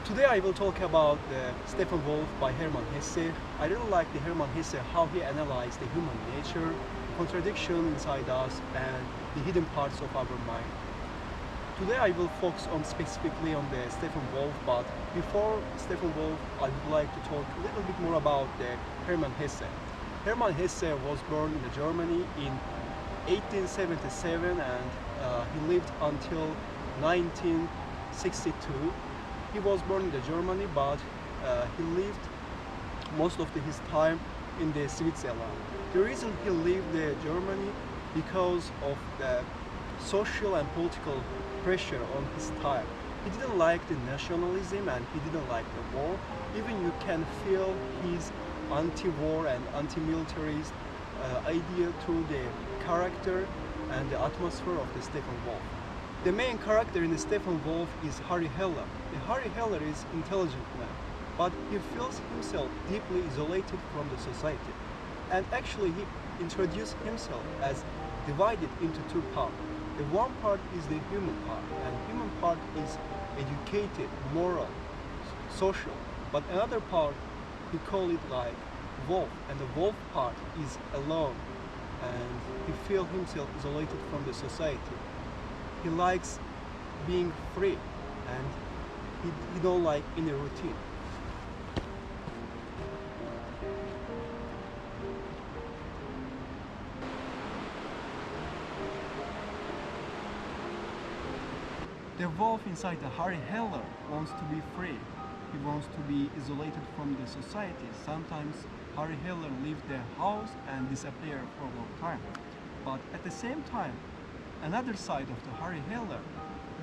Today I will talk about the Steppenwolf by Hermann Hesse. I really like the Hermann Hesse, how he analyzed the human nature, contradiction inside us, and the hidden parts of our mind. Today I will focus on specifically on the Steppenwolf, but before Steppenwolf I would like to talk a little bit more about the Hermann Hesse. Hermann Hesse was born in Germany in 1877 and he lived until 1962. He was born in Germany, but he lived most of his time in Switzerland. The reason he lived in Germany because of the social and political pressure on his time. He didn't like the nationalism and he didn't like the war. Even you can feel his anti-war and anti-militarist idea through the character and the atmosphere of the Steppenwolf. The main character in the Steppenwolf is Harry Heller. Harry Heller is intelligent man, but he feels himself deeply isolated from the society. And actually he introduced himself as divided into two parts. The one part is the human part, and human part is educated, moral, social. But another part, he call it like wolf, and the wolf part is alone, and he feels himself isolated from the society. He likes being free, and he don't like any routine. The wolf inside the Harry Heller wants to be free. He wants to be isolated from the society. Sometimes Harry Heller leaves the house and disappear for a long time. But at the same time, another side of the Harry Heller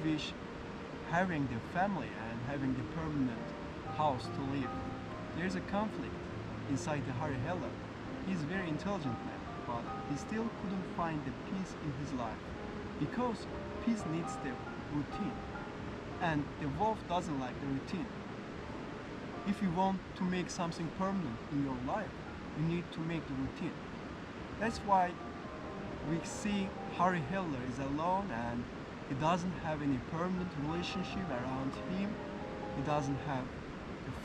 wish having the family and having the permanent house to live. There's a conflict inside the Harry Heller. He's a very intelligent man, but he still couldn't find the peace in his life because peace needs the routine, and the wolf doesn't like the routine. If you want to make something permanent in your life, you need to make the routine. That's why we see Harry Heller is alone and he doesn't have any permanent relationship around him. He doesn't have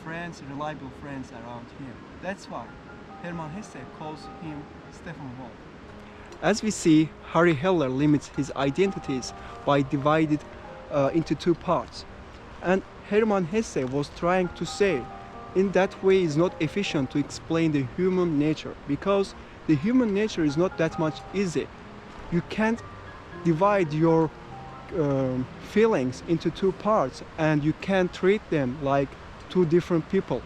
friends, reliable friends around him. That's why Hermann Hesse calls him Steppenwolf. As we see, Harry Heller limits his identities by divided into two parts. And Hermann Hesse was trying to say, in that way is not efficient to explain the human nature, because the human nature is not that much easy. You can't divide your feelings into two parts and you can't treat them like two different people.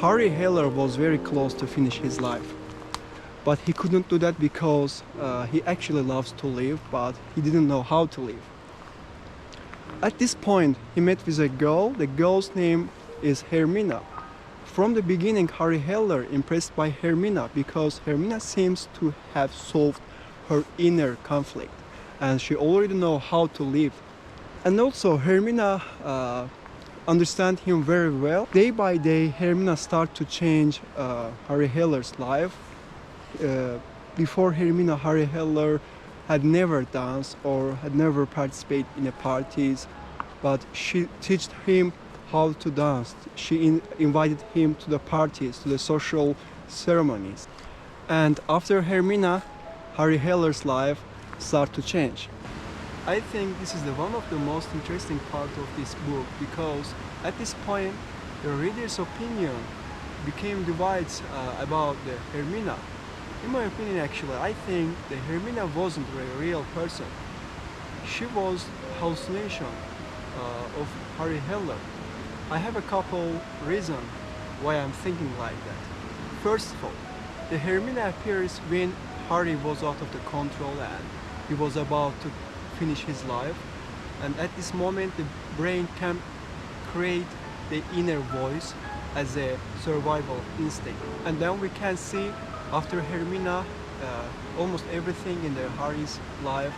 Harry Heller was very close to finish his life, but he couldn't do that because he actually loves to live, but he didn't know how to live. At this point, he met with a girl. The girl's name is Hermina. From the beginning, Harry Heller impressed by Hermina because Hermina seems to have solved her inner conflict, and she already knows how to live. And also, Hermina understand him very well. Day by day, Hermina start to change Harry Heller's life. Before Hermina, Harry Heller had never danced or had never participated in a parties, but she taught him how to dance. She invited him to the parties, to the social ceremonies. And after Hermina, Harry Heller's life started to change. I think this is one of the most interesting part of this book because at this point the reader's opinion became divided about the Hermina. In my opinion, actually, I think the Hermina wasn't a real person. She was hallucination of Harry Heller. I have a couple reasons why I'm thinking like that. First of all, the Hermina appears when Harry was out of the control and he was about to finish his life, and at this moment the brain can create the inner voice as a survival instinct. And then we can see after Hermina almost everything in Harry's life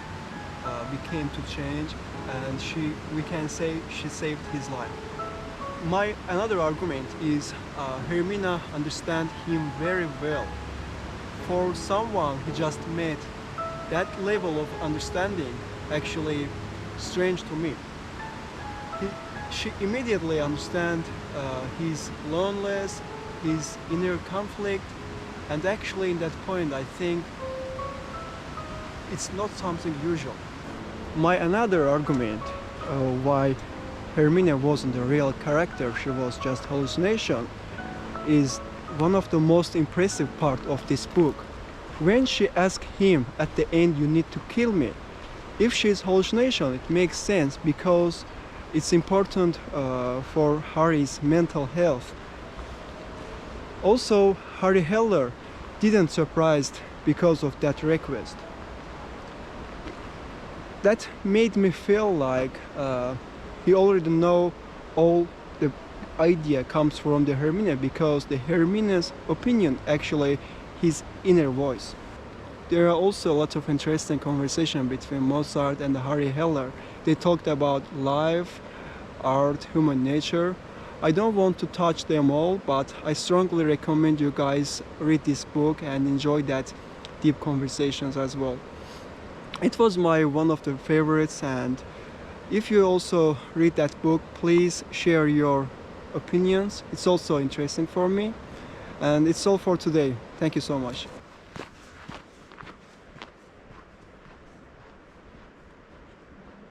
became to change, and we can say she saved his life. My another argument is Hermina understands him very well. For someone he just met, that level of understanding actually strange to me. He, she immediately understands his loneliness, his inner conflict, and actually in that point I think it's not something usual. My another argument why Hermina wasn't a real character, she was just hallucination, is one of the most impressive part of this book. When she asked him at the end, "You need to kill me," if she is hallucination, it makes sense because it's important for Harry's mental health. Also, Harry Heller didn't surprised because of that request. That made me feel like he already know all the idea comes from the Hermina, because the Hermina's opinion actually his inner voice. There are also lots of interesting conversation between Mozart and Harry Heller. They talked about life, art, human nature. I don't want to touch them all, but I strongly recommend you guys read this book and enjoy that deep conversations as well. It was my one of the favorites, and if you also read that book, please share your opinions. It's also interesting for me. And it's all for today. Thank you so much.